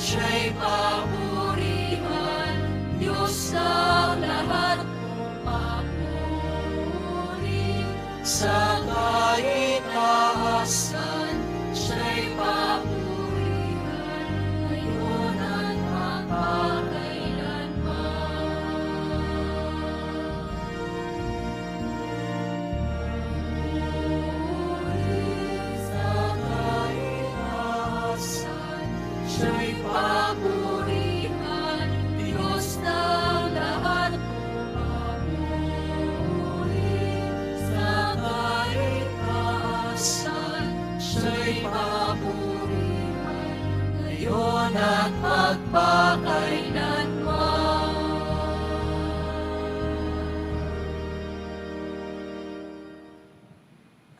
siya'y papurihan, Diyos ng lahat, papuri. Sa kaitaasan, siya'y papurihan, ngayon at magpakailanman. Sa kaitaasan, siya'y papurihan, Diyos ng lahat, papuri. Sa kaitaasan, siya'y papurihan, ngayon at magpakailanman.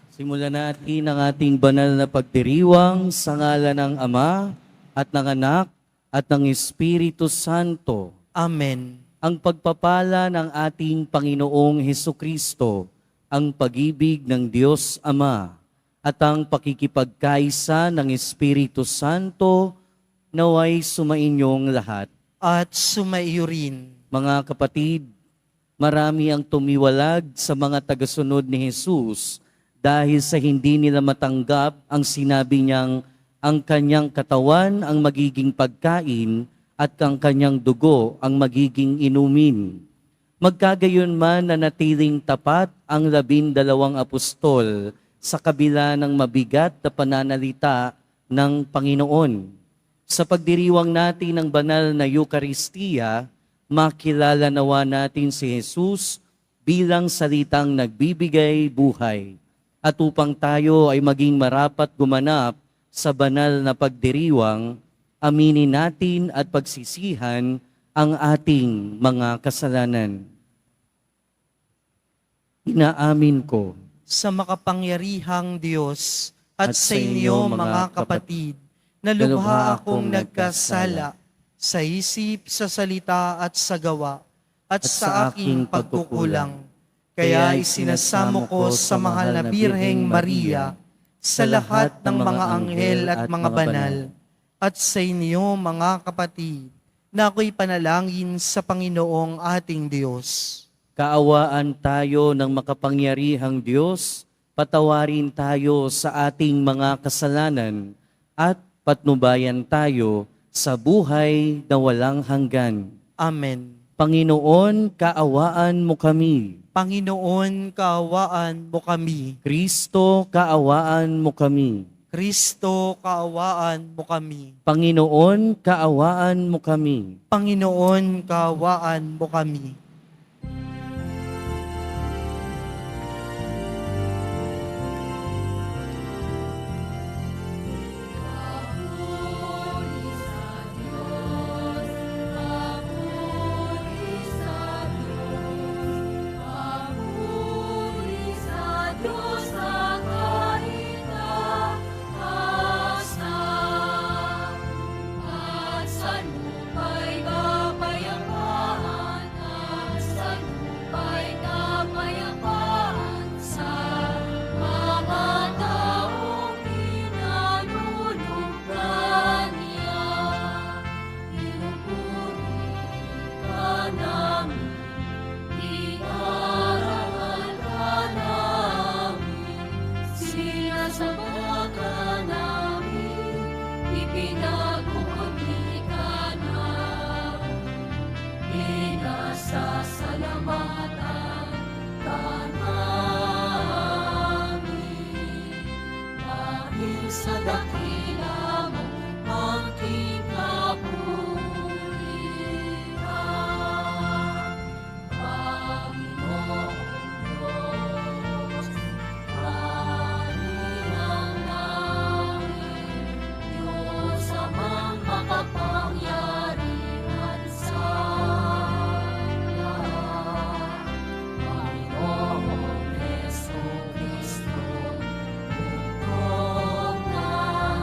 Simulan natin ang ating banal na pagdiriwang sa ngalan ng Ama at ng Anak at ng Espiritu Santo. Amen. Ang pagpapala ng ating Panginoong Hesukristo, ang pag-ibig ng Diyos Ama, at ang pakikipagkaisa ng Espiritu Santo naway sumainyong lahat. At sumaiyo rin. Mga kapatid, marami ang tumiwalag sa mga tagasunod ni Jesus dahil sa hindi nila matanggap ang sinabi niyang ang kanyang katawan ang magiging pagkain at ang kanyang dugo ang magiging inumin. Magkagayon man na natiling tapat ang 12 apostol sa kabila ng mabigat na pananalita ng Panginoon. Sa pagdiriwang natin ng banal na Eucharistia, makilala nawa natin si Jesus bilang salitang nagbibigay buhay. At upang tayo ay maging marapat gumanap sa banal na pagdiriwang, aminin natin at pagsisihan ang ating mga kasalanan. Inaamin ko Sa makapangyarihang Diyos at sa inyo mga kapatid, na lubha akong nagkasala sa isip, sa salita at sa gawa, at sa aking pagkukulang. Kaya isinasamo ko sa mahal na Birheng Maria, sa lahat ng mga anghel at mga banal, at sa inyo mga kapatid, na ako'y panalangin sa Panginoong ating Diyos. kaawaan tayo ng makapangyarihang Diyos, patawarin tayo sa ating mga kasalanan, at patnubayan tayo sa buhay na walang hanggan. Amen. Panginoon, kaawaan mo kami. Panginoon, kaawaan mo kami. Kristo, kaawaan mo kami. Kristo, kaawaan mo kami. Panginoon, kaawaan mo kami. Panginoon, kaawaan mo kami. Papuri sa Diyos, papuri sa Diyos, papuri sa Diyos sa kaitaasan. At sa lupa'y kapayapaan, at sa lupa'y kapayapaan sa mga taong pinalulugdan niya. Pinupuri ka namin, inarangal ka namin, sinasamba ka namin, ipinagmumuni ka namin, pinasasalamatan ka namin. Dahil sa dakila mo aking kapurihan, Panginoon Diyos, Hari ng langit, Diyos amang makapangyarihan sa lahat. Panginoong Jesucristo, tugtog ng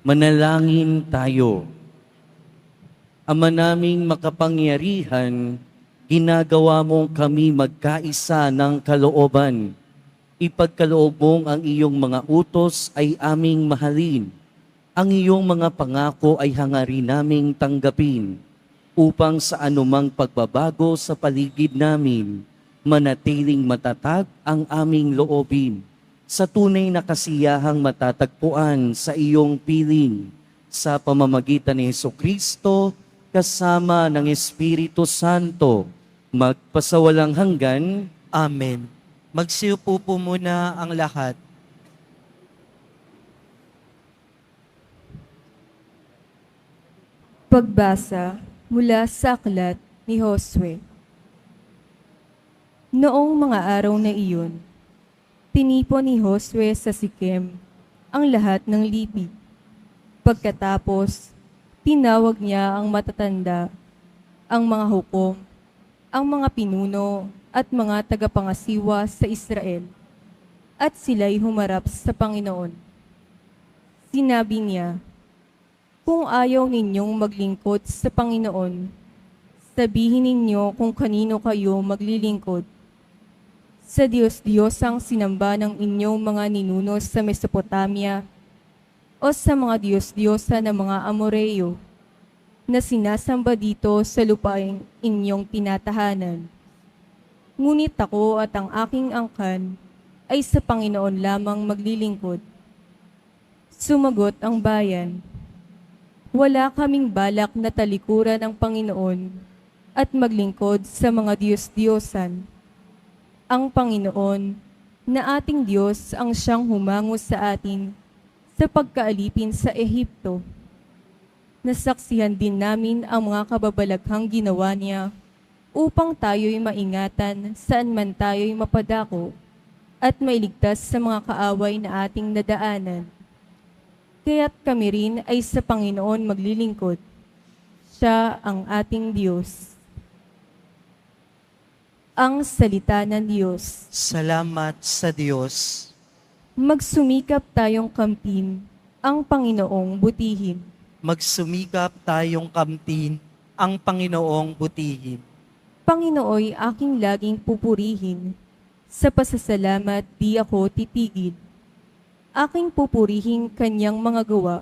Manalangin tayo. Ama naming makapangyarihan, ginagawa mong kami magkaisa ng kalooban. Ipagkaloob mong ang iyong mga utos ay aming mahalin. Ang iyong mga pangako ay hangarin naming tanggapin upang sa anumang pagbabago sa paligid namin, manatiling matatag ang aming loobin sa tunay na kasiyahang matatagpuan sa iyong piling sa pamamagitan ni Hesukristo kasama ng Espiritu Santo, magpasawalang hanggan. Amen. Magsiupo po muna ang lahat. Pagbasa mula sa aklat ni Josue. Noong mga araw na iyon, tinipon ni Josue sa Sikem ang lahat ng lipid. Pagkatapos, tinawag niya ang matatanda, ang mga hukom, ang mga pinuno at mga tagapangasiwa sa Israel, at sila'y humarap sa Panginoon. Sinabi niya, "Kung ayaw ninyong maglingkod sa Panginoon, sabihin ninyo kung kanino kayo maglilingkod. Sa Diyos-Diyosang sinamba ng inyong mga ninuno sa Mesopotamia, o sa mga Diyos-Diyosa ng mga Amoreo na sinasamba dito sa lupaing inyong tinatahanan. Ngunit ako at ang aking angkan ay sa Panginoon lamang maglilingkod." Sumagot ang bayan, "Wala kaming balak na talikuran ang Panginoon at maglingkod sa mga Diyos-Diyosan. Ang Panginoon na ating Diyos ang siyang humango sa atin sa pagkaalipin sa Ehipto. Nasaksihan din namin ang mga kababalaghang ginawa niya upang tayo'y maingatan saan man tayo'y mapadako at mailigtas sa mga kaaway na ating nadaanan. Kaya't kami rin ay sa Panginoon maglilingkod. Siya ang ating Diyos." Ang salita ng Diyos. Salamat sa Diyos. Magsumikap tayong kamtin, ang Panginoong butihin. Magsumikap tayong kamtin, ang Panginoong butihin. Panginooy aking laging pupurihin, sa pasasalamat di ako titigil. Aking pupurihin kanyang mga gawa,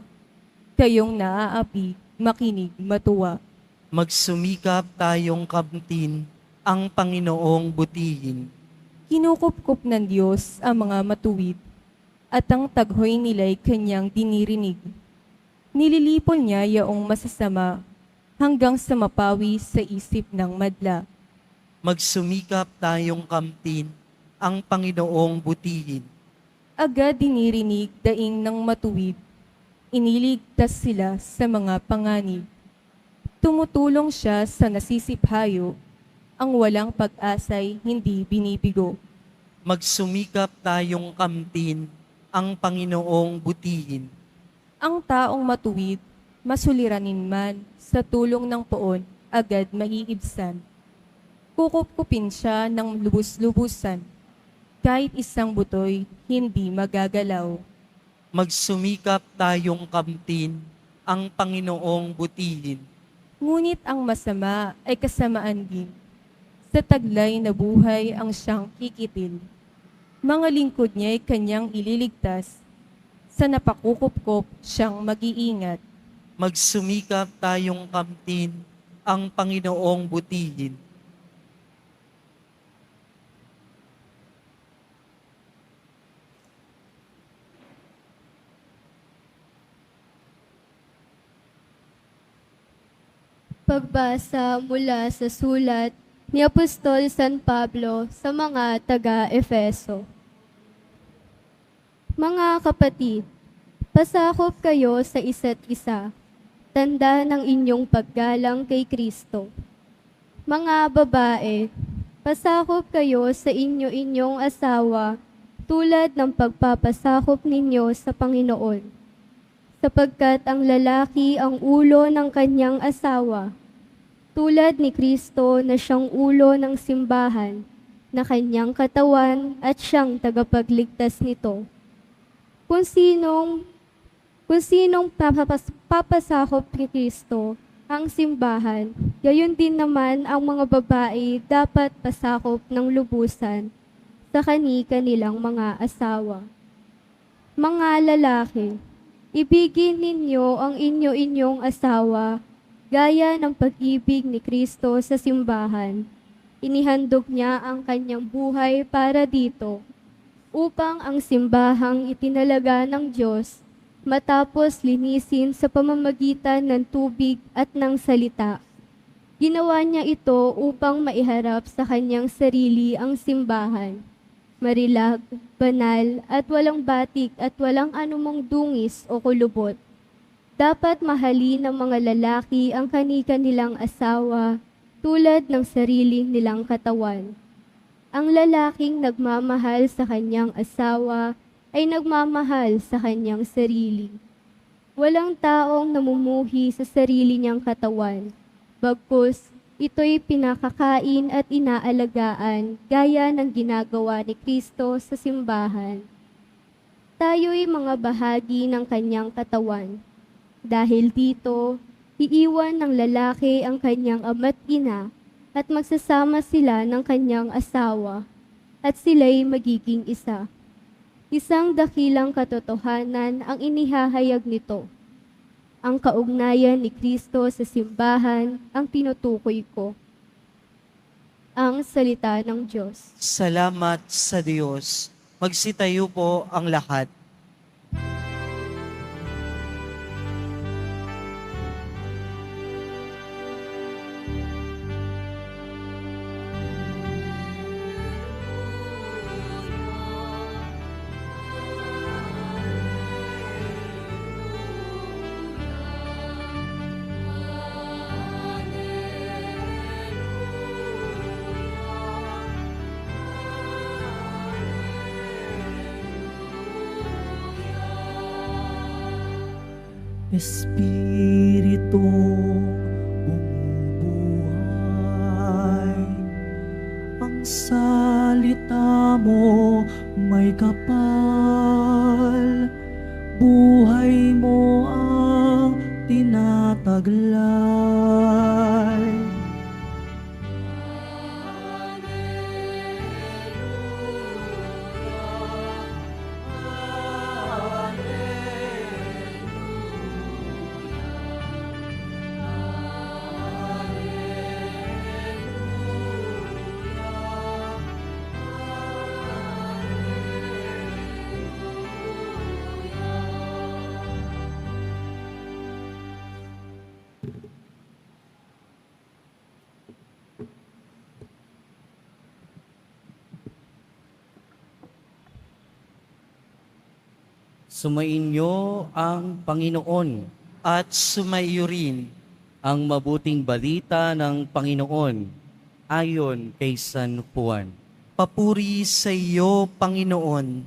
kayong naaapi, makinig, matuwa. Magsumikap tayong kamtin, ang Panginoong butihin. Kinukupkup ng Diyos ang mga matuwid, at ang taghoy nila'y kanyang dinirinig. Nililipol niya yaong masasama hanggang sa mapawi sa isip ng madla. Magsumikap tayong kamtin, ang Panginoong butihin. Agad dinirinig daing ng matuwid, iniligtas sila sa mga panganib. Tumutulong siya sa nasisiphayo, ang walang pag-asa'y hindi binibigo. Magsumikap tayong kamtin, ang Panginoong butihin. Ang taong matuwid, masuliranin man sa tulong ng poon, agad maiibsan. Kukupkupin siya ng lubus-lubusan, kahit isang butoy hindi magagalaw. Magsumikap tayong kamtin, ang Panginoong butihin. Ngunit ang masama ay kasamaan din. Sa taglay na buhay ang siyang kikitil. Mga lingkod niya'y kanyang ililigtas. Sa napakukupkop siyang mag-iingat. Magsumikap tayong kamtin, ang Panginoong butihin. Pagbasa mula sa sulat ni Apostol San Pablo sa mga taga-Efeso. Mga kapatid, pasakop kayo sa isa't isa, tanda ng inyong paggalang kay Kristo. Mga babae, pasakop kayo sa inyo-inyong asawa tulad ng pagpapasakop ninyo sa Panginoon. Sapagkat ang lalaki ang ulo ng kanyang asawa, tulad ni Kristo na siyang ulo ng simbahan, na kanyang katawan at siyang tagapagligtas nito. Kung sinong papasakop kay Kristo ang simbahan, gayon din naman ang mga babae dapat pasakop ng lubusan sa kanilang mga asawa. Mga lalaki, ibigin ninyo ang inyo-inyong asawa gaya ng pag-ibig ni Kristo sa simbahan. Inihandog niya ang kanyang buhay para dito upang ang simbahang itinalaga ng Diyos matapos linisin sa pamamagitan ng tubig at ng salita. Ginawa niya ito upang maiharap sa kanyang sarili ang simbahan. Marilag, banal, at walang batik at walang anumang dungis o kulubot. Dapat mahalin ng mga lalaki ang kanilang asawa tulad ng sarili nilang katawan. Ang lalaking nagmamahal sa kanyang asawa ay nagmamahal sa kanyang sarili. Walang taong namumuhi sa sarili niyang katawan, bagkus ito'y pinakakain at inaalagaan gaya ng ginagawa ni Kristo sa simbahan. Tayo'y mga bahagi ng kanyang katawan. Dahil dito, iiwan ng lalaki ang kanyang ama't ina at magsasama sila ng kanyang asawa at sila'y magiging isa. Isang dakilang katotohanan ang inihahayag nito. Ang kaugnayan ni Kristo sa simbahan ang tinutukoy ko. Ang salita ng Diyos. Salamat sa Diyos. Magsitayo po ang lahat. Espiritu bumubuhay, ang salita mo may kapal, buhay mo ang tinataglay. Sumainyo ang Panginoon, At sumaiyo rin ang mabuting balita ng Panginoon ayon kay San Juan. papuri sa iyo, Panginoon.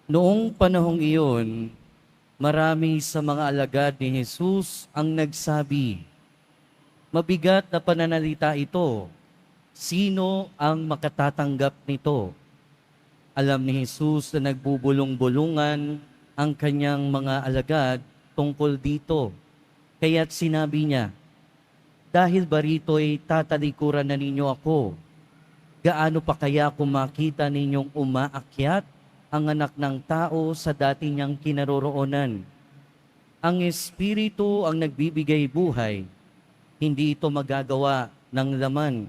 Noong panahong iyon, marami sa mga alagad ni Jesus ang nagsabi, "Mabigat na pananalita ito. Sino ang makatatanggap nito?" Alam ni Jesus na nagbubulong-bulungan ang kanyang mga alagad tungkol dito. Kaya't sinabi niya, "Dahil ba rito'y tatalikuran na ninyo ako? Gaano pa kaya kung makita ninyong umaakyat ang anak ng tao sa dati niyang kinaroroonan? Ang Espiritu ang nagbibigay buhay, hindi ito magagawa ng laman.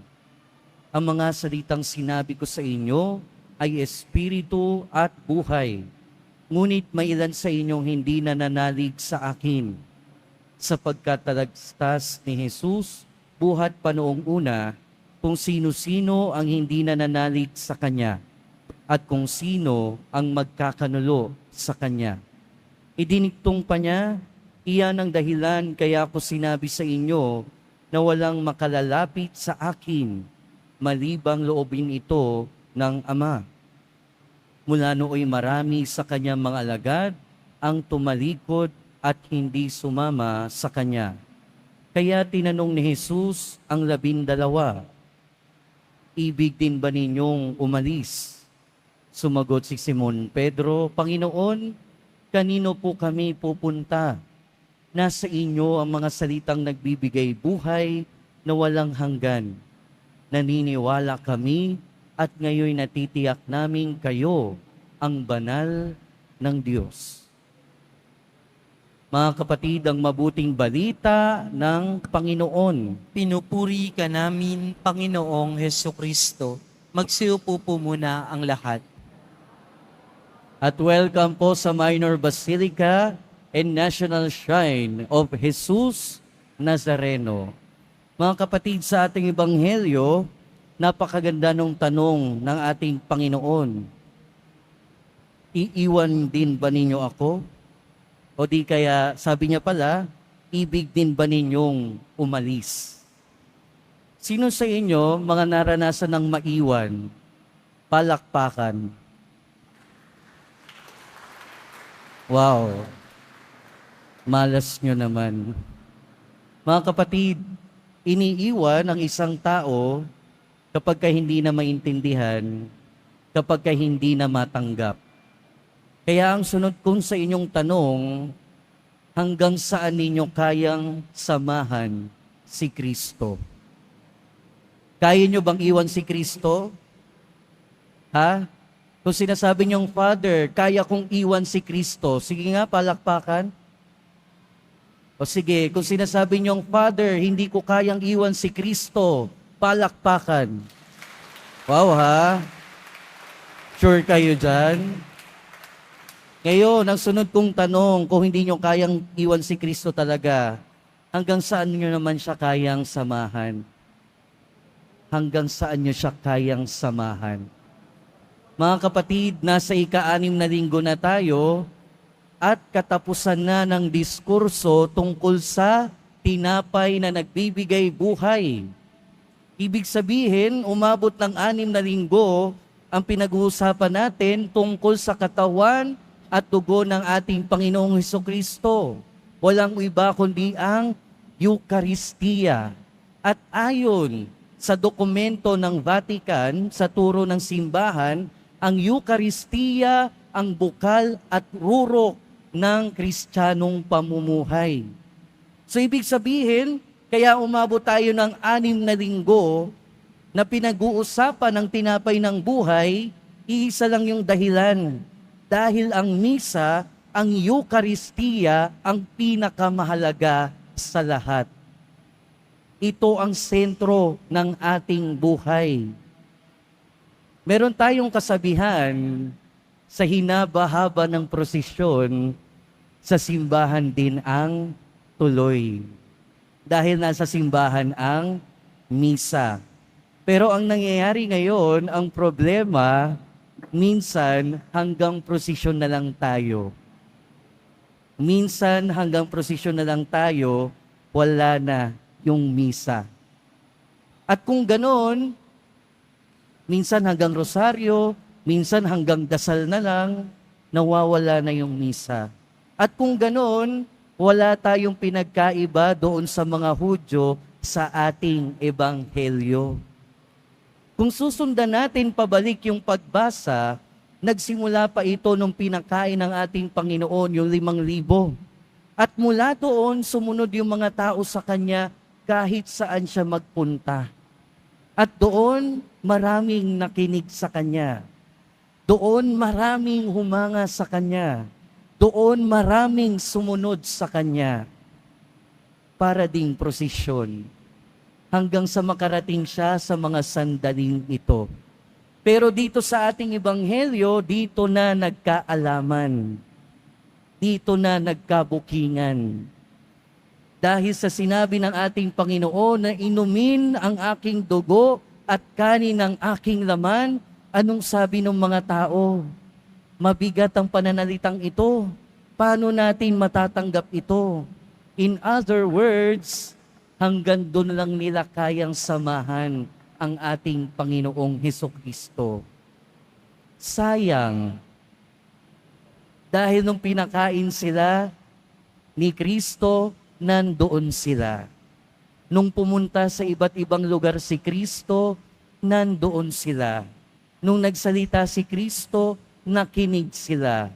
Ang mga salitang sinabi ko sa inyo ay Espiritu at buhay. Ngunit may ilan sa inyong hindi nananalig sa akin." Sapagkat talagstas ni Jesus buhat pa noong una kung sino-sino ang hindi nananalig sa Kanya at kung sino ang magkakanulo sa Kanya. Idiniktong pa niya, "Iyan ang dahilan kaya ko sinabi sa inyo na walang makalalapit sa akin, malibang loobin ito ng Ama." Mula nooy marami sa Kanyang mga alagad ang tumalikod at hindi sumama sa kanya. Kaya tinanong ni Jesus ang 12, ibig din ba ninyong umalis? Sumagot si Simon Pedro, Panginoon, kanino po kami pupunta? Nasa inyo ang mga salitang nagbibigay buhay na walang hanggan. Naniniwala kami at ngayon natitiyak namin kayo ang banal ng Diyos. Mga kapatid, ang mabuting balita ng Panginoon. Pinupuri ka namin, Panginoong Hesukristo. Magsiupo po muna ang lahat. At welcome po sa Minor Basilica and National Shrine of Jesus Nazareno. Mga kapatid, sa ating Ebanghelyo, napakaganda ng tanong ng ating Panginoon. Iiwan din ba ninyo ako? O di kaya, sabi niya pala, ibig din ba ninyong umalis? Sino sa inyo mga naranasan ng maiwan? Palakpakan. Wow. Malas nyo naman. Mga kapatid, iniiwan ang isang tao kapag hindi na maintindihan, kapag hindi na matanggap. Kaya ang sunod kong sa inyong tanong, hanggang saan ninyo kayang samahan si Kristo? Kaya nyo bang iwan si Kristo? Ha? Kung sinasabi niyong, Father, kaya kong iwan si Kristo, sige nga, palakpakan. O sige, kung sinasabi niyong, Father, hindi ko kayang iwan si Kristo, palakpakan. Wow, ha? Sure kayo dyan? Ngayon, ang sunod kong tanong, kung hindi nyo kayang iwan si Kristo talaga, hanggang saan nyo naman siya kayang samahan? Hanggang saan nyo siya kayang samahan? Mga kapatid, nasa ika-6 na linggo na tayo at katapusan na ng diskurso tungkol sa tinapay na nagbibigay buhay. Ibig sabihin, umabot ng 6 na linggo ang pinag-uusapan natin tungkol sa katawan at dugo ng ating Panginoong Hesukristo. Walang iba kundi ang Eucharistia. At ayon sa dokumento ng Vatican, sa turo ng simbahan, ang Eucharistia ang bukal at rurok ng Kristiyanong pamumuhay. So ibig sabihin, kaya umabot tayo ng 6 na linggo na pinag-uusapan ng tinapay ng buhay, iisa lang yung dahilan. Dahil ang misa, ang Eucharistia, ang pinakamahalaga sa lahat. Ito ang sentro ng ating buhay. Meron tayong kasabihan sa hinaba-haba ng prosesyon, sa simbahan din ang tuloy. Dahil nasa simbahan ang misa. Pero ang nangyayari ngayon, ang problema, minsan hanggang prosesyon na lang tayo. Minsan hanggang prosesyon na lang tayo, wala na yung misa. At kung ganon, minsan hanggang rosaryo, minsan hanggang dasal na lang, nawawala na yung misa. At kung ganon, wala tayong pinagkaiba doon sa mga Hudyo sa ating Ebanghelyo. Kung susundan natin pabalik yung pagbasa, nagsimula pa ito nung pinakain ng ating Panginoon, yung 5,000. At mula doon, sumunod yung mga tao sa Kanya kahit saan siya magpunta. At doon, maraming nakinig sa Kanya. Doon, maraming humanga sa Kanya. Doon, maraming sumunod sa Kanya. Para ding prosesyon. Hanggang sa makarating siya sa mga sandaling ito. Pero dito sa ating Ebanghelyo, dito na nagkaalaman. Dito na nagkabukingan. Dahil sa sinabi ng ating Panginoon na inumin ang aking dugo at kanin ang aking laman, anong sabi ng mga tao? Mabigat ang pananalitang ito. Paano natin matatanggap ito? In other words, hanggang doon lang nila kayang samahan ang ating Panginoong Hesukristo. Sayang, dahil nung pinakain sila, ni Kristo, nandoon sila. Nung pumunta sa iba't ibang lugar si Kristo, nandoon sila. Nung nagsalita si Kristo, nakinig sila.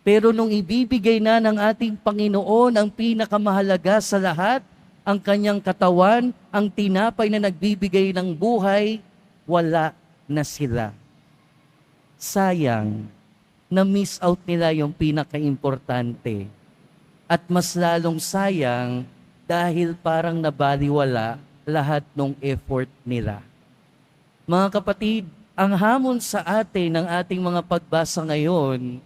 Pero nung ibibigay na ng ating Panginoon ang pinakamahalaga sa lahat, ang kanyang katawan, ang tinapay na nagbibigay ng buhay, wala na sila. Sayang, na-miss out nila yung pinaka-importante. At mas lalong sayang dahil parang nabaliwala lahat ng effort nila. Mga kapatid, ang hamon sa atin ng ating mga pagbasa ngayon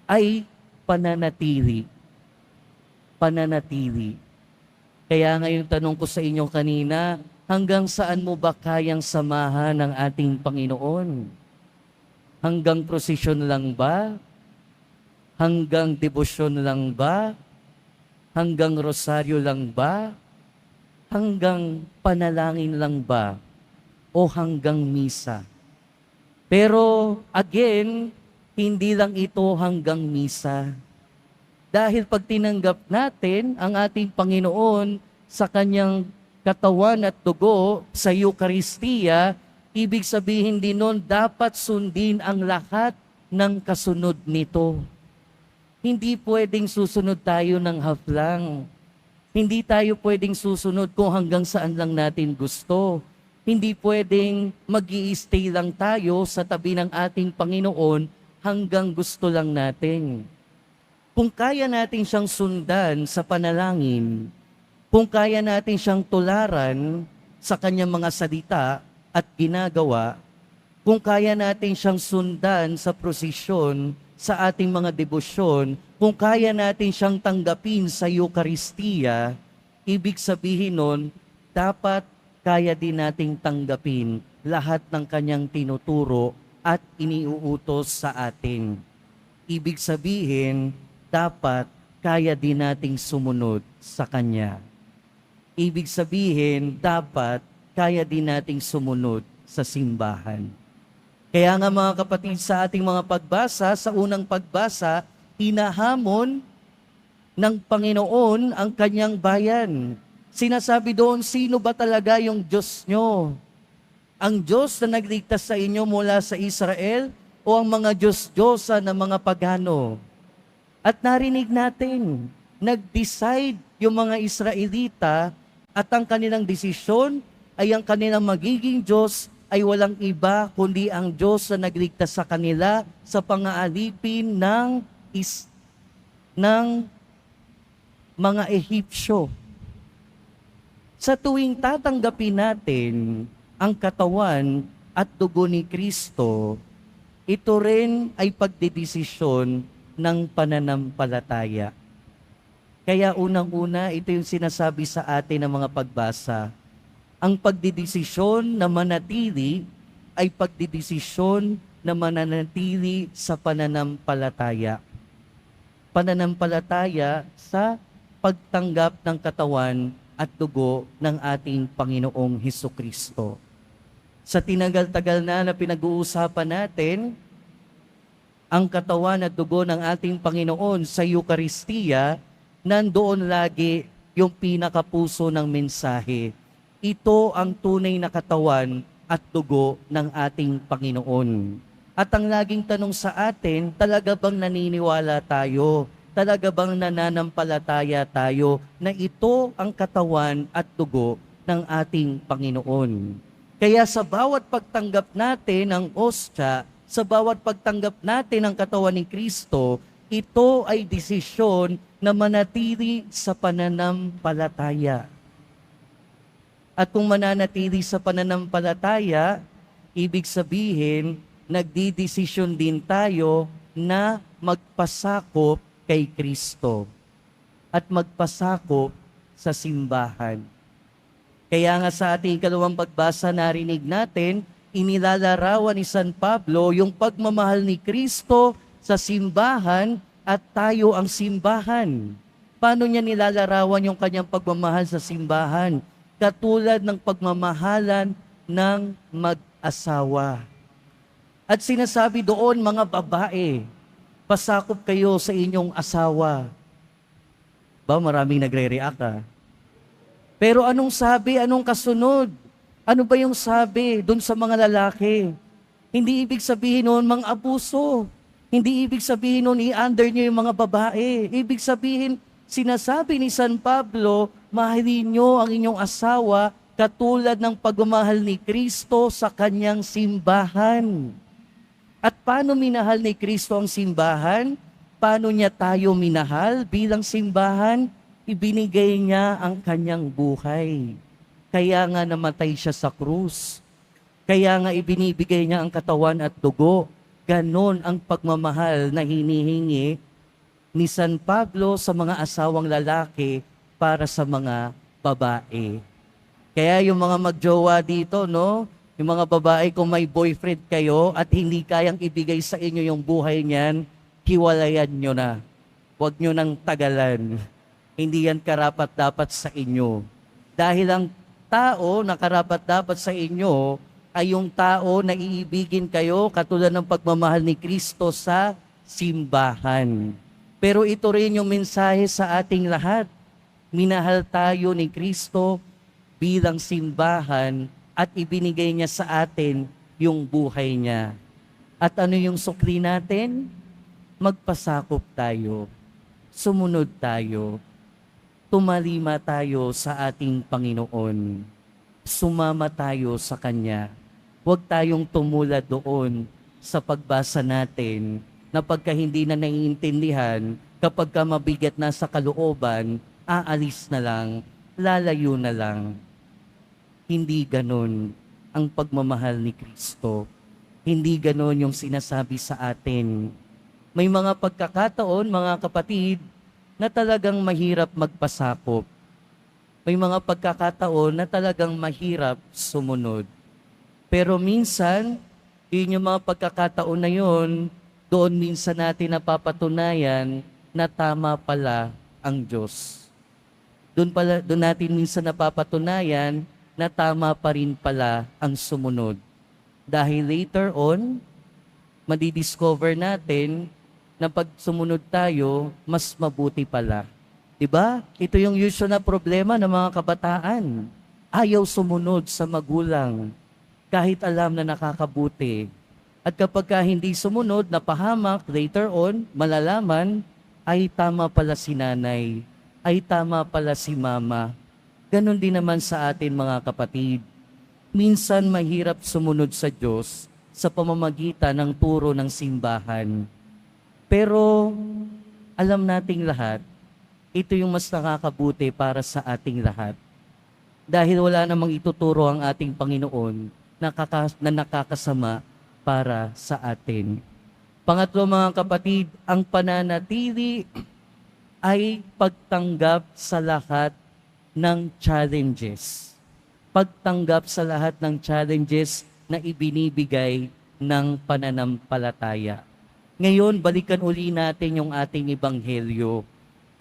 ay pananatili. Pananatili. Kaya ngayon tanong ko sa inyo kanina, hanggang saan mo ba kayang samahan ng ating Panginoon? Hanggang prosesyon lang ba? Hanggang debosyon lang ba? Hanggang rosaryo lang ba? Hanggang panalangin lang ba? O hanggang misa? Pero again, hindi lang ito hanggang misa. Dahil pag tinanggap natin ang ating Panginoon sa kanyang katawan at dugo sa Eucharistia, ibig sabihin din nun, dapat sundin ang lahat ng kasunod nito. Hindi pwedeng susunod tayo ng half lang. Hindi tayo pwedeng susunod kung hanggang saan lang natin gusto. Hindi pwedeng mag-i-stay lang tayo sa tabi ng ating Panginoon hanggang gusto lang natin. Kung kaya natin siyang sundan sa panalangin, kung kaya natin siyang tularan sa kanyang mga salita at ginagawa, kung kaya natin siyang sundan sa prosesyon, sa ating mga debosyon, kung kaya natin siyang tanggapin sa Eucharistia, ibig sabihin nun, dapat kaya din nating tanggapin lahat ng kanyang tinuturo at iniuutos sa atin. Ibig sabihin, dapat kaya din nating sumunod sa kanya. Ibig sabihin, dapat kaya din nating sumunod sa simbahan. Kaya nga mga kapatid, sa ating mga pagbasa, sa unang pagbasa, hinahamon ng Panginoon ang kanyang bayan. Sinasabi doon, sino ba talaga yung Diyos nyo? Ang Diyos na nagligtas sa inyo mula sa Israel o ang mga Diyos-Diyosa ng mga pagano? At narinig natin, nag-decide yung mga Israelita at ang kanilang desisyon ay ang kanilang magiging Diyos ay walang iba kundi ang Diyos na nagligtas sa kanila sa pang-aalipin ng mga Ehipsyo. Sa tuwing tatanggapin natin ang katawan at dugo ni Kristo, ito rin ay pagdedesisyon ng pananampalataya. Kaya unang-una, ito yung sinasabi sa atin ng mga pagbasa. Ang pagdedesisyon na manatili ay pagdedesisyon na mananatili sa pananampalataya. Pananampalataya sa pagtanggap ng katawan at dugo ng ating Panginoong Hesukristo. Sa tinagal-tagal na pinag-uusapan natin, ang katawan at dugo ng ating Panginoon sa Eucharistia, nandoon lagi yung pinakapuso ng mensahe. Ito ang tunay na katawan at dugo ng ating Panginoon. At ang laging tanong sa atin, talaga bang naniniwala tayo? Talaga bang nananampalataya tayo na ito ang katawan at dugo ng ating Panginoon? Kaya sa bawat pagtanggap natin ng ostya, sa bawat pagtanggap natin ng katawan ni Kristo, ito ay desisyon na manatili sa pananampalataya. At kung mananatili sa pananampalataya, ibig sabihin, nagdidesisyon din tayo na magpasakop kay Kristo at magpasakop sa simbahan. Kaya nga sa ating ikalawang pagbasa narinig natin, inilalarawan ni San Pablo yung pagmamahal ni Kristo sa simbahan at tayo ang simbahan. Paano niya nilalarawan yung kanyang pagmamahal sa simbahan? Katulad ng pagmamahalan ng mag-asawa. At sinasabi doon, mga babae, pasakop kayo sa inyong asawa. Ba, maraming nagre-react Pero anong sabi, anong kasunod? Ano ba yung sabi doon sa mga lalaki? Hindi ibig sabihin noon mga abuso. Hindi ibig sabihin noon i-under nyo yung mga babae. Ibig sabihin, sinasabi ni San Pablo, mahalin nyo ang inyong asawa katulad ng pagmamahal ni Kristo sa kanyang simbahan. At paano minahal ni Kristo ang simbahan? Paano niya tayo minahal bilang simbahan? Ibinigay niya ang kanyang buhay. Kaya nga namatay siya sa krus. Kaya nga ibinibigay niya ang katawan at dugo. Ganon ang pagmamahal na hinihingi ni San Pablo sa mga asawang lalaki para sa mga babae. Kaya yung mga magjowa dito, no? Yung mga babae, kung may boyfriend kayo at hindi kayang ibigay sa inyo yung buhay niyan, hiwalayan nyo na. Huwag nyo nang tagalan. Hindi yan karapat-dapat sa inyo. Dahil ang tao na karapat-dapat sa inyo ay yung tao na iibigin kayo katulad ng pagmamahal ni Kristo sa simbahan. Pero ito rin yung mensahe sa ating lahat. Minahal tayo ni Kristo bilang simbahan at ibinigay niya sa atin yung buhay niya. At ano yung sukli natin? Magpasakop tayo. Sumunod tayo. Tumalima tayo sa ating Panginoon. Sumama tayo sa Kanya. Huwag tayong tumulad doon sa pagbasa natin na pagka hindi na naiintindihan, kapag ka mabigat na sa kalooban, aalis na lang, lalayo na lang. Hindi ganon ang pagmamahal ni Kristo. Hindi ganon yung sinasabi sa atin. May mga pagkakataon, mga kapatid, na talagang mahirap magpasakop. May mga pagkakataon na talagang mahirap sumunod. Pero minsan, yun yung mga pagkakataon na yun, doon minsan natin napapatunayan na tama pala ang Diyos. Doon natin minsan napapatunayan na tama pa rin pala ang sumunod. Dahil later on, madidiscover natin na pag sumunod tayo, mas mabuti pala. Diba? Ito yung usual na problema ng mga kabataan. Ayaw sumunod sa magulang kahit alam na nakakabuti. At kapag hindi sumunod, napahamak, later on, malalaman, ay tama pala si nanay, ay tama pala si mama. Ganon din naman sa atin mga kapatid. Minsan mahirap sumunod sa Diyos sa pamamagitan ng turo ng simbahan. Pero alam nating lahat, ito yung mas nakakabuti para sa ating lahat. Dahil wala namang ituturo ang ating Panginoon na nakakasama para sa atin. Pangatlo mga kapatid, ang pananatili ay pagtanggap sa lahat ng challenges. Pagtanggap sa lahat ng challenges na ibinibigay ng pananampalataya. Ngayon, balikan uli natin yung ating ebanghelyo.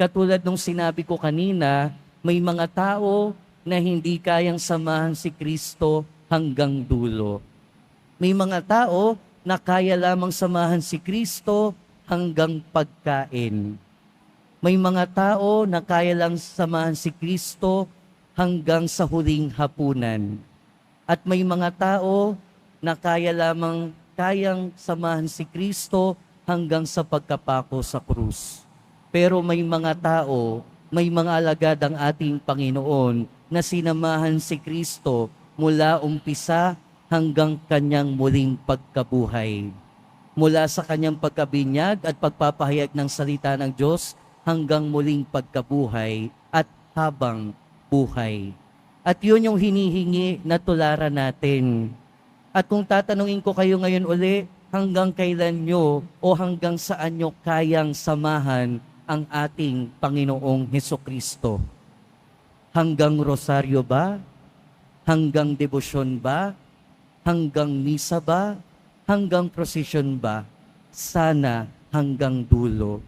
Katulad nung sinabi ko kanina, may mga tao na hindi kayang samahan si Kristo hanggang dulo. May mga tao na kaya lamang samahan si Kristo hanggang pagkain. May mga tao na kaya lang samahan si Kristo hanggang sa huling hapunan. At may mga tao na kayang samahan si Kristo hanggang sa pagkapako sa krus. Pero may mga tao, may mga alagad ang ating Panginoon na sinamahan si Kristo mula umpisa hanggang kanyang muling pagkabuhay. Mula sa kanyang pagkabinyag at pagpapahayag ng salita ng Diyos hanggang muling pagkabuhay at habang buhay. At yun yung hinihingi na tularan natin. At kung tatanungin ko kayo ngayon uli, hanggang kailan nyo o hanggang saan nyo kayang samahan ang ating Panginoong Hesukristo? Hanggang rosaryo ba? Hanggang debosyon ba? Hanggang misa ba? Hanggang prosesyon ba? Sana hanggang dulo.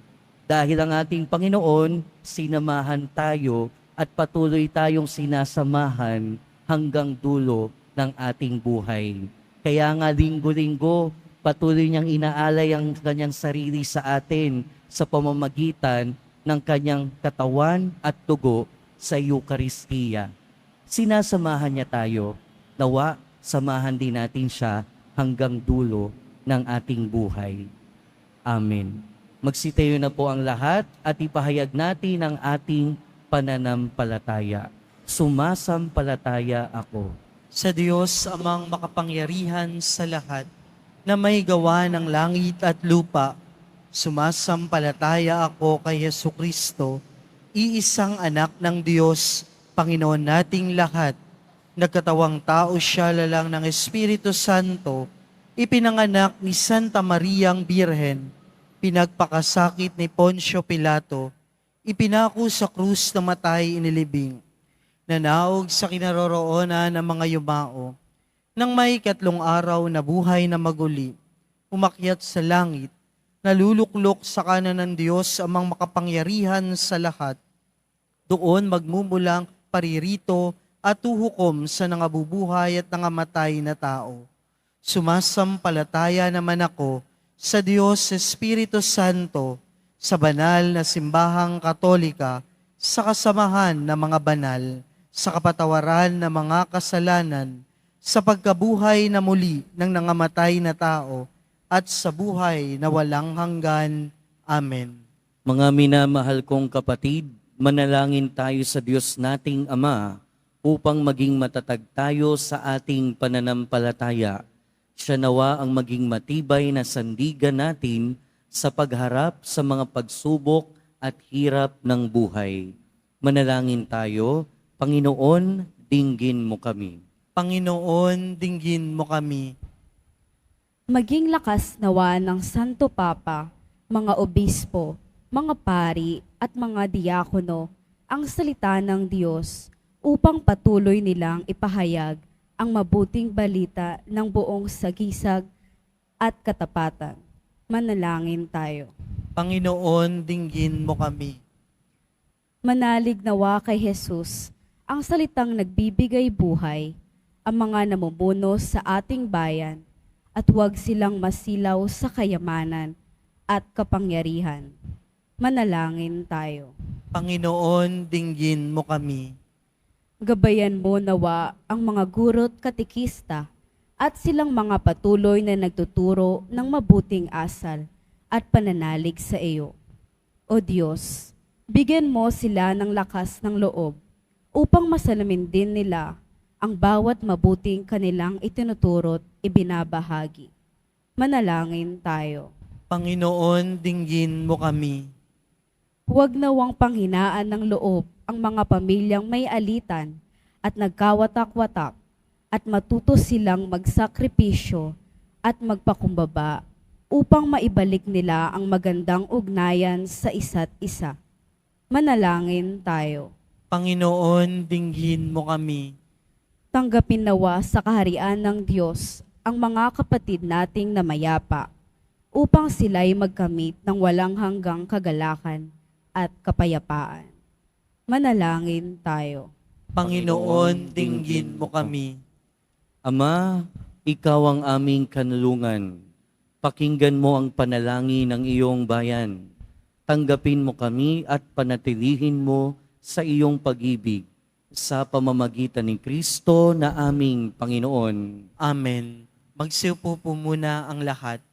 Dahil ang ating Panginoon, sinamahan tayo at patuloy tayong sinasamahan hanggang dulo ng ating buhay. Kaya nga linggo-linggo, patuloy niyang inaalay ang kanyang sarili sa atin sa pamamagitan ng kanyang katawan at dugo sa Eukaristiya. Sinasamahan niya tayo, nawa samahan din natin siya hanggang dulo ng ating buhay. Amen. Magsitayo na po ang lahat at ipahayag natin ang ating pananampalataya. Sumasampalataya ako Sa Diyos amang makapangyarihan sa lahat, na may gawa ng langit at lupa, sumasampalataya ako kay Jesucristo, iisang anak ng Diyos, Panginoon nating lahat. Nagkatawang tao siya lalang ng Espiritu Santo, ipinanganak ni Santa Mariang Birhen, pinagpakasakit ni Poncio Pilato, ipinako sa krus na matay inilibing, nanaog sa kinaroroonan ng mga yumao, nang may 3 araw na buhay na maguli, umakyat sa langit, naluluklok sa kanan ng Diyos amang makapangyarihan sa lahat. Doon magmumulang paririto at tuhukom sa nangabubuhay at nangamatay na tao. Sumasampalataya naman ako sa Diyos Espiritu Santo, sa banal na simbahang katolika, sa kasamahan ng mga banal, sa kapatawaran ng mga kasalanan, sa pagkabuhay na muli ng nangamatay na tao, at sa buhay na walang hanggan. Amen. Mga minamahal kong kapatid, manalangin tayo sa Diyos nating Ama upang maging matatag tayo sa ating pananampalataya. Siya nawa ang maging matibay na sandigan natin sa pagharap sa mga pagsubok at hirap ng buhay. Manalangin tayo, Panginoon, dinggin mo kami. Panginoon, dinggin mo kami. Maging lakas nawa ng Santo Papa, mga obispo, mga pari at mga diakono ang salita ng Diyos upang patuloy nilang ipahayag ang mabuting balita ng buong sagisag at katapatan. Manalangin tayo. Panginoon, dinggin mo kami. Manalig nawa kay Jesus, ang salitang nagbibigay buhay, ang mga namumuno sa ating bayan, at huwag silang masilaw sa kayamanan at kapangyarihan. Manalangin tayo. Panginoon, dinggin mo kami. Gabayan mo nawa ang mga guro't katikista at silang mga patuloy na nagtuturo ng mabuting asal at pananalig sa iyo. O Diyos, bigyan mo sila ng lakas ng loob upang masalamin din nila ang bawat mabuting kanilang itinuturo't ibinabahagi. Manalangin tayo. Panginoon, dinggin mo kami. Huwag nawang panghinaan ng loob ang mga pamilyang may alitan at nagkawatak-watak at matuto silang magsakripisyo at magpakumbaba upang maibalik nila ang magandang ugnayan sa isa't isa. Manalangin tayo. Panginoon, dinggin mo kami. Tanggapin nawa sa kaharian ng Diyos ang mga kapatid nating namayapa upang sila'y magkamit ng walang hanggang kagalakan at kapayapaan. Manalangin tayo. Panginoon, dinggin mo kami. Ama, ikaw ang aming kanlungan. Pakinggan mo ang panalangin ng iyong bayan. Tanggapin mo kami at panatilihin mo sa iyong pag-ibig sa pamamagitan ni Kristo na aming Panginoon. Amen. Magsiupo po muna ang lahat.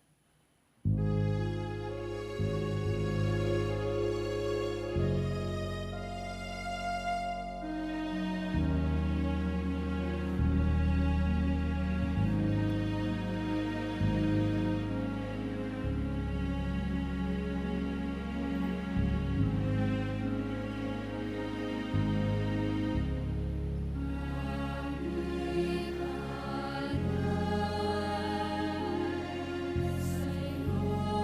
Sa'yo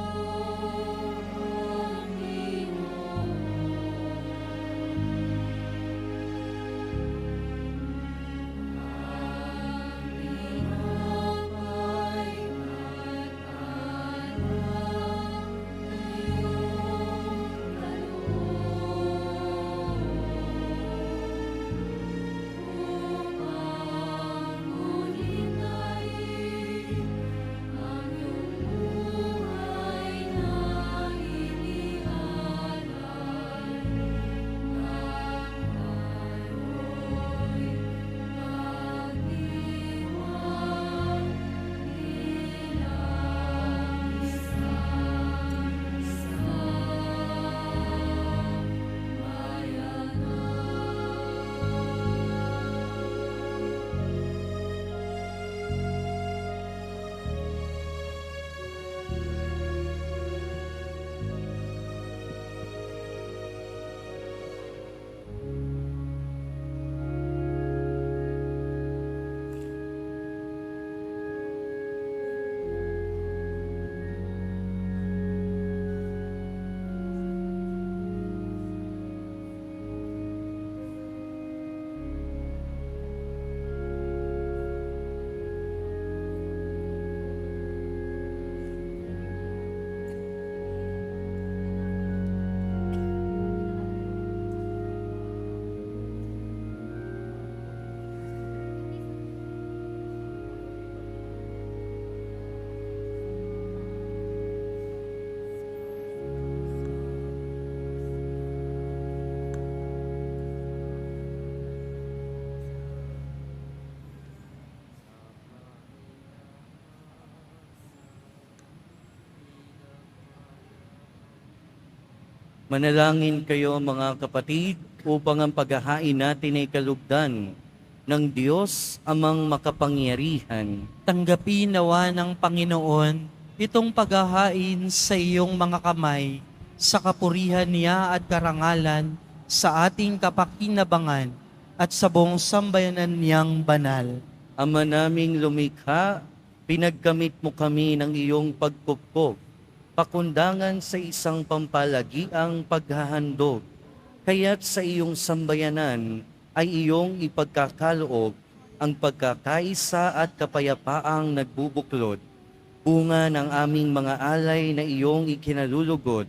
Manalangin kayo mga kapatid upang ang paghahain natin ay kalugdan ng Diyos amang makapangyarihan. Tanggapin nawa ng Panginoon itong paghahain sa iyong mga kamay, sa kapurihan niya at karangalan, sa ating kapakinabangan at sa buong sambayanan niyang banal. Ama naming lumikha, pinagkamit mo kami ng iyong pagkupkop, pakundangan sa isang pampalagiang paghahandog, kaya't sa iyong sambayanan ay iyong ipagkakaloob ang pagkakaisa at kapayapaang nagbubuklod, bunga ng aming mga alay na iyong ikinalulugod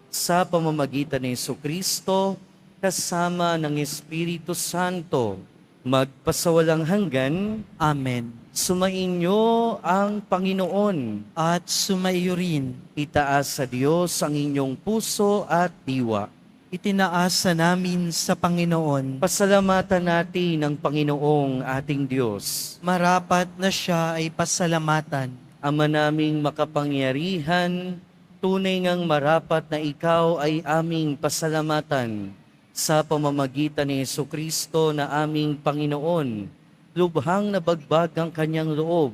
sa pamamagitan ni Jesucristo kasama ng Espiritu Santo, magpasawalang hanggan. Amen. Sumainyo ang Panginoon. At sumaiyo rin, Itaas sa Diyos ang inyong puso at diwa. itinaasa namin sa Panginoon. Pasalamatan natin ang Panginoong ating Diyos. Marapat na siya ay pasalamatan. Ama naming makapangyarihan, tunay ngang marapat na ikaw ay aming pasalamatan sa pamamagitan ni Jesucristo na aming Panginoon. Lubhang nabagbag ang kanyang loob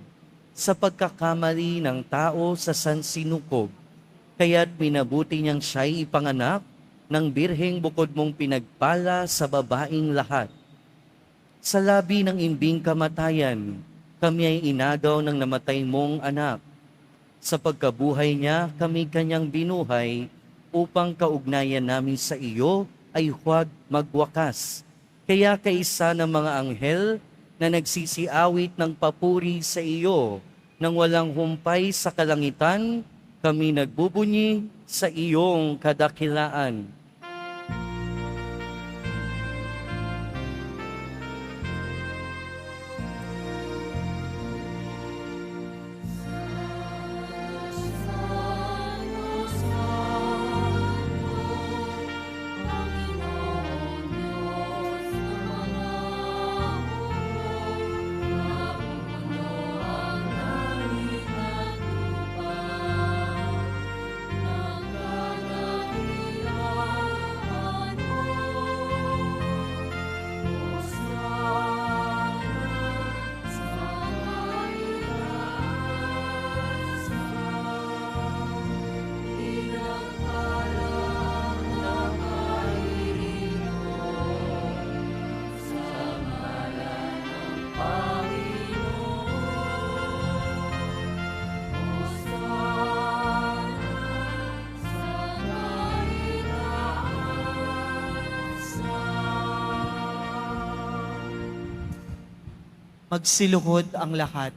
sa pagkakamali ng tao sa sansinukob. Kaya't minabuti niyang siya'y ipanganak ng birheng bukod mong pinagpala sa babaing lahat. Sa labi ng imbing kamatayan, kami ay inagaw ng namatay mong anak. Sa pagkabuhay niya, kami kanyang binuhay upang kaugnayan namin sa iyo ay huwag magwakas. Kaya kaisa ng mga anghel na nagsisiawit ng papuri sa iyo, nang walang humpay sa kalangitan, kami nagbubunyi sa iyong kadakilaan. Magsiluhod ang lahat.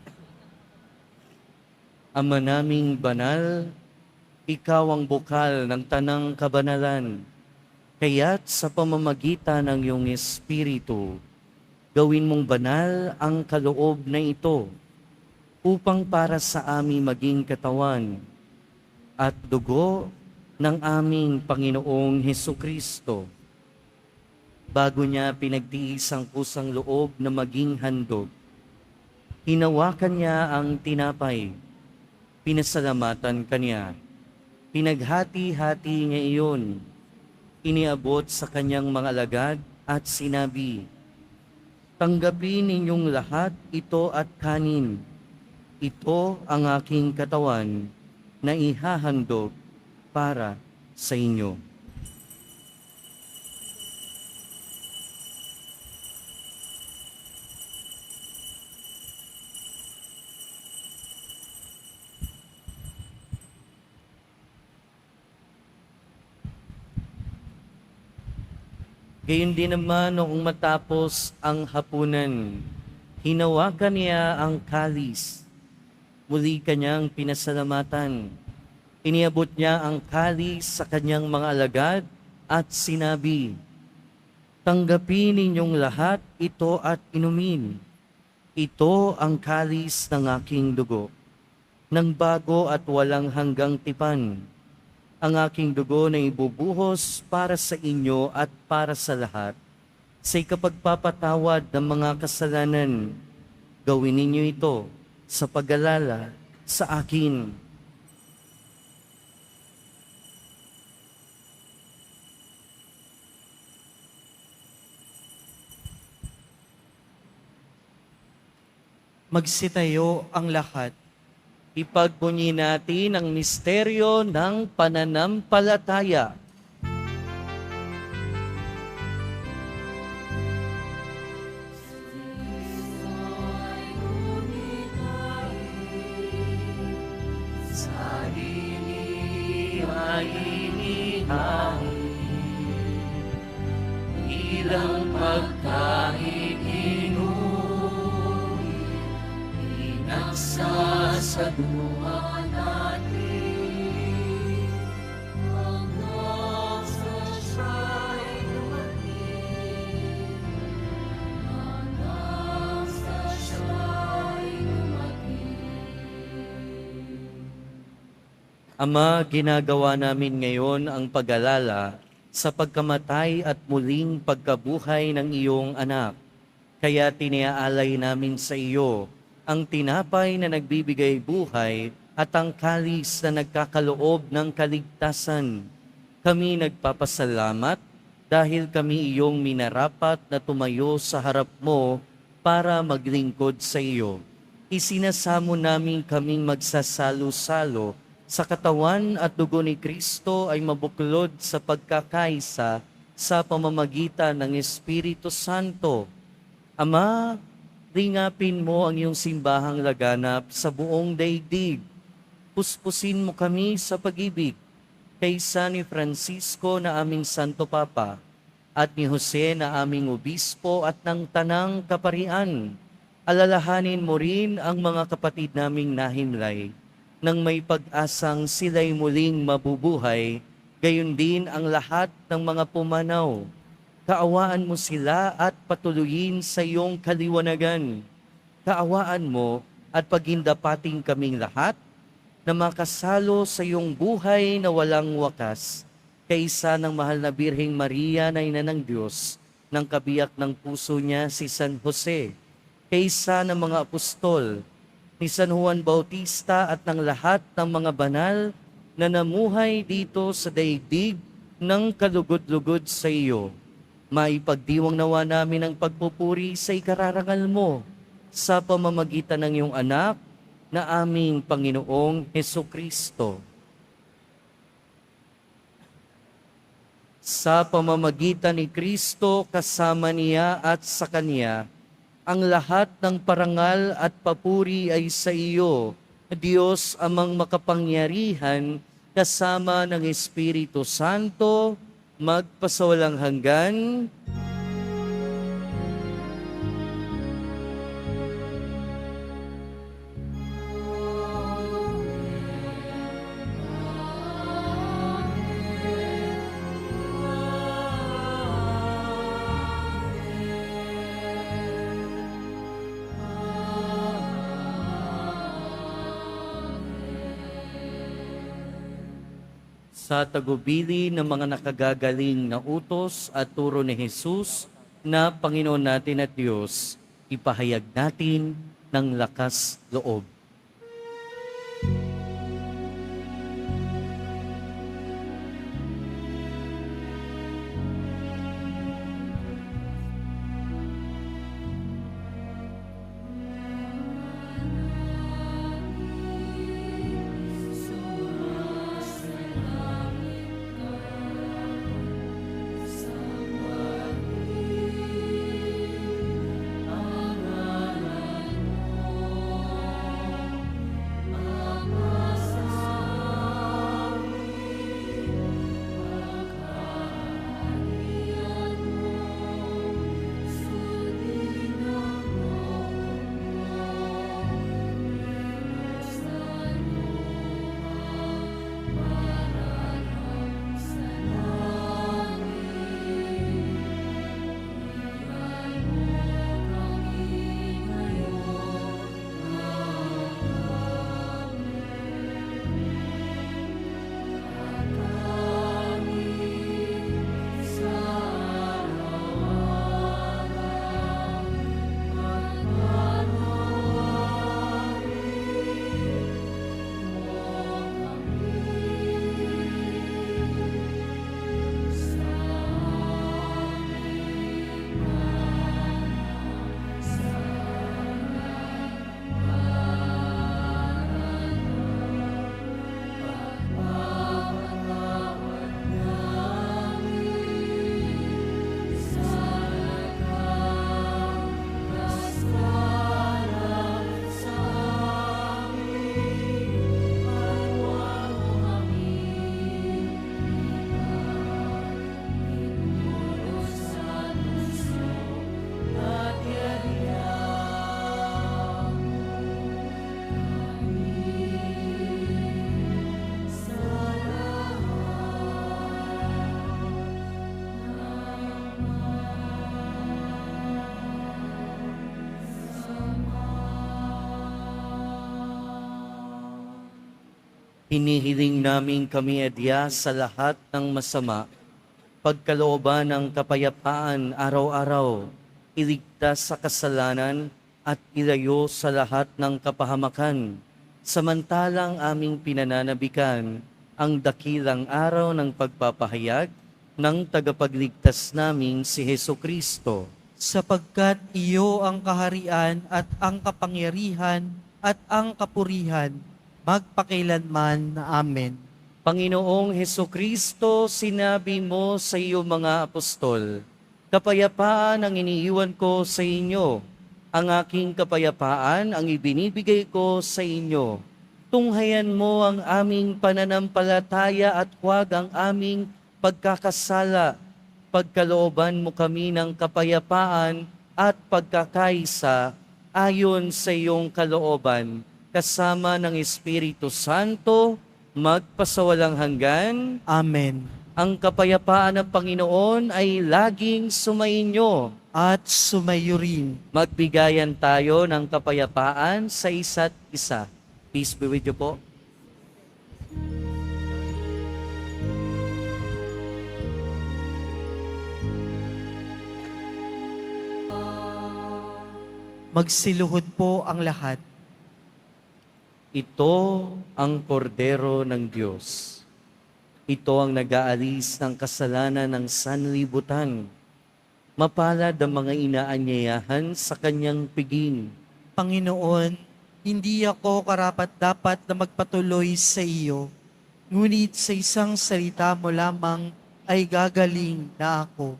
Ama naming banal, ikaw ang bukal ng tanang kabanalan. Kaya't sa pamamagitan ng iyong Espiritu, gawin mong banal ang kaloob na ito upang para sa aming maging katawan at dugo ng aming Panginoong Hesukristo. Bago niya pinagtiis ang kusang loob na maging handog, hinawakan niya ang tinapay, pinasalamatan kanya, pinaghati-hati niya iyon, iniabot sa kanyang mga alagad at sinabi, "Tanggapin ninyong lahat ito at kanin. Ito ang aking katawan na ihahandog para sa inyo." Gayun din naman noong matapos ang hapunan, hinawakan niya ang kalis. Muli kanyang pinasalamatan. Iniabot niya ang kalis sa kanyang mga alagad at sinabi, "Tanggapin ninyong lahat ito at inumin. Ito ang kalis ng aking dugo, ng bago at walang hanggang tipan. Ang aking dugo na ibubuhos para sa inyo at para sa lahat, sa ikapagpapatawad ng mga kasalanan. Gawin ninyo ito sa pag-alala sa akin." Magsitayo ang lahat. Ipagbunyi natin ang misteryo ng pananampalataya. Sarili ay inihain, ilang pagkain inuwi, inagsasaluhan natin, hanggang sa siya'y dumating, hanggang sa siya'y dumating. Ama, ginagawa namin ngayon ang pag-alala sa pagkamatay at muling pagkabuhay ng iyong anak. Kaya tiniaalay namin sa iyo ang tinapay na nagbibigay buhay at ang kalis na nagkakaloob ng kaligtasan. Kami nagpapasalamat dahil kami iyong minarapat na tumayo sa harap mo para maglingkod sa iyo. Isinasamo namin kaming magsasalo-salo sa katawan at dugo ni Kristo ay mabuklod sa pagkakaisa sa pamamagitan ng Espiritu Santo. Ama, ringapin mo ang iyong simbahang laganap sa buong daigdig. Puspusin mo kami sa pag-ibig kaysa ni Francisco na aming Santo Papa at ni Jose na aming Obispo at ng Tanang Kaparian. Alalahanin mo rin ang mga kapatid naming nahimlay nang may pag-asang sila'y muling mabubuhay, gayon din ang lahat ng mga pumanaw. Kaawaan mo sila at patuloyin sa iyong kaliwanagan. Kaawaan mo at pagindapating kaming lahat na makasalo sa iyong buhay na walang wakas, kaysa ng mahal na Birheng Maria na ina ng Diyos, ng kabiyak ng puso niya si San Jose, kaysa ng mga apostol, ni San Juan Bautista at ng lahat ng mga banal na namuhay dito sa daigdig ng kalugod-lugod sa iyo. Maipagdiwang nawa namin ang pagpupuri sa ikararangal mo sa pamamagitan ng iyong anak na aming Panginoong Hesukristo. Sa pamamagitan ni Kristo, kasama niya at sa Kanya, ang lahat ng parangal at papuri ay sa iyo, Diyos amang makapangyarihan, kasama ng Espiritu Santo, magpasawalang hanggan. Sa tagubili ng mga nakagagaling na utos at turo ni Jesus na Panginoon natin at Diyos, ipahayag natin ng lakas loob. Hinihiling namin kami adya sa lahat ng masama, pagkalooban ng kapayapaan araw-araw, iligtas sa kasalanan at ilayo sa lahat ng kapahamakan. Samantalang aming pinananabikan ang dakilang araw ng pagpapahayag ng tagapagligtas namin si Heso Kristo. Sapagkat iyo ang kaharian at ang kapangyarihan at ang kapurihan, magpakailanman. Amen. Panginoong Heso Kristo, sinabi mo sa iyong mga apostol, kapayapaan ang iniiwan ko sa inyo, ang aking kapayapaan ang ibinibigay ko sa inyo. Tunghayan mo ang aming pananampalataya at huwag ang aming pagkakasala. Pagkalooban mo kami ng kapayapaan at pagkakaisa ayon sa iyong kalooban, kasama ng Espiritu Santo, magpasawalang hanggan. Amen. Ang kapayapaan ng Panginoon ay laging sumainyo. At sumayo rin. Magbigayan tayo ng kapayapaan sa isa't isa. Peace be with you po. Magsiluhod po ang lahat. Ito ang kordero ng Diyos. Ito ang nag-aalis ng kasalanan ng sanlibutan. Mapalad ang mga inaanyayahan sa kanyang piging. Panginoon, hindi ako karapat-dapat na magpatuloy sa iyo, ngunit sa isang salita mo lamang ay gagaling na ako.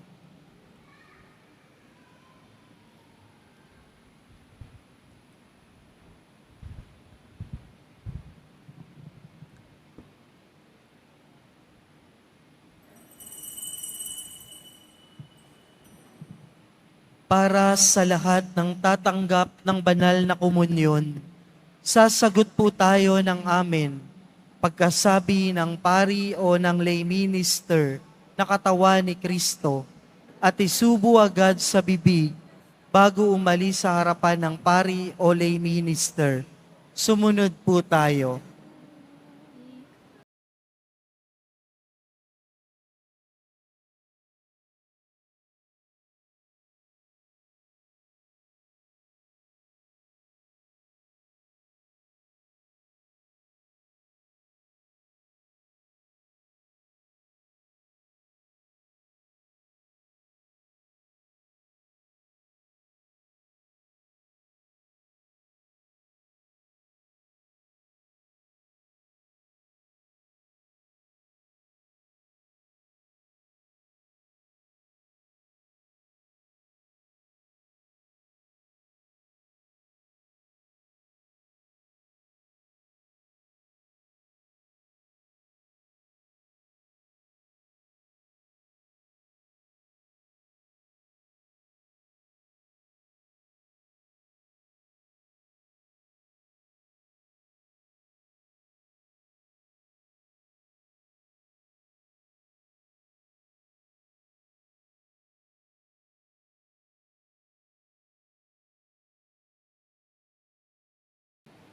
Para sa lahat ng tatanggap ng banal na komunyon, sasagot po tayo ng amen pagkasabi ng pari o ng lay minister na katawan ni Kristo at isubo agad sa bibig bago umalis sa harapan ng pari o lay minister. Sumunod po tayo.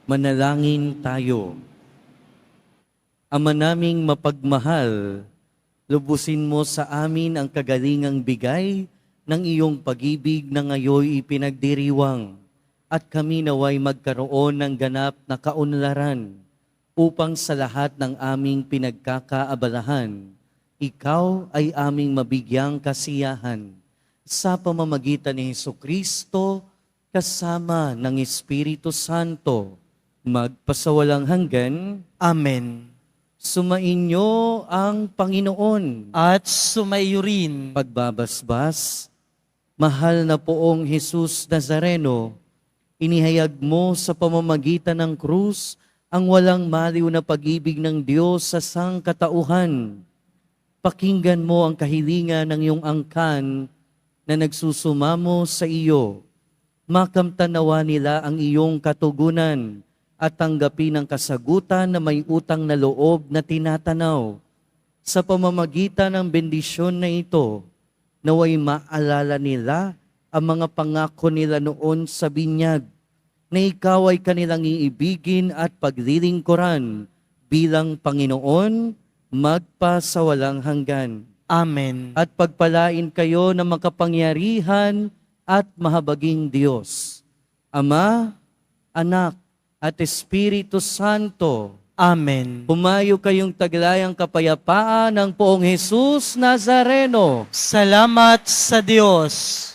Manalangin tayo. Ama naming mapagmahal, lubusin mo sa amin ang kagalingang bigay ng iyong pag-ibig na ngayoy ipinagdiriwang at kami naway magkaroon ng ganap na kaunlaran upang sa lahat ng aming pinagkakaabalahan, ikaw ay aming mabigyang kasiyahan sa pamamagitan ni Jesucristo kasama ng Espiritu Santo, magpasawalang hanggan. Amen. Sumainyo ang Panginoon. At sumayo rin. Pagbabasbas, mahal na poong Jesus Nazareno, inihayag mo sa pamamagitan ng krus ang walang maliw na pag-ibig ng Diyos sa sangkatauhan. Pakinggan mo ang kahilingan ng iyong angkan na nagsusumamo sa iyo. Makamtanawa nila ang iyong katugunan at tanggapin ang kasagutan na may utang na loob na tinatanaw. Sa pamamagitan ng bendisyon na ito, naway maalala nila ang mga pangako nila noon sa binyag, na ikaw ay kanilang iibigin at paglilingkuran bilang Panginoon magpasawalang hanggan. Amen. At pagpalain kayo ng makapangyarihan at mahabaging Diyos, Ama, Anak, at Espiritu Santo. Amen. Humayo kayong taglayang kapayapaan ng Poong Jesus Nazareno. Salamat sa Diyos.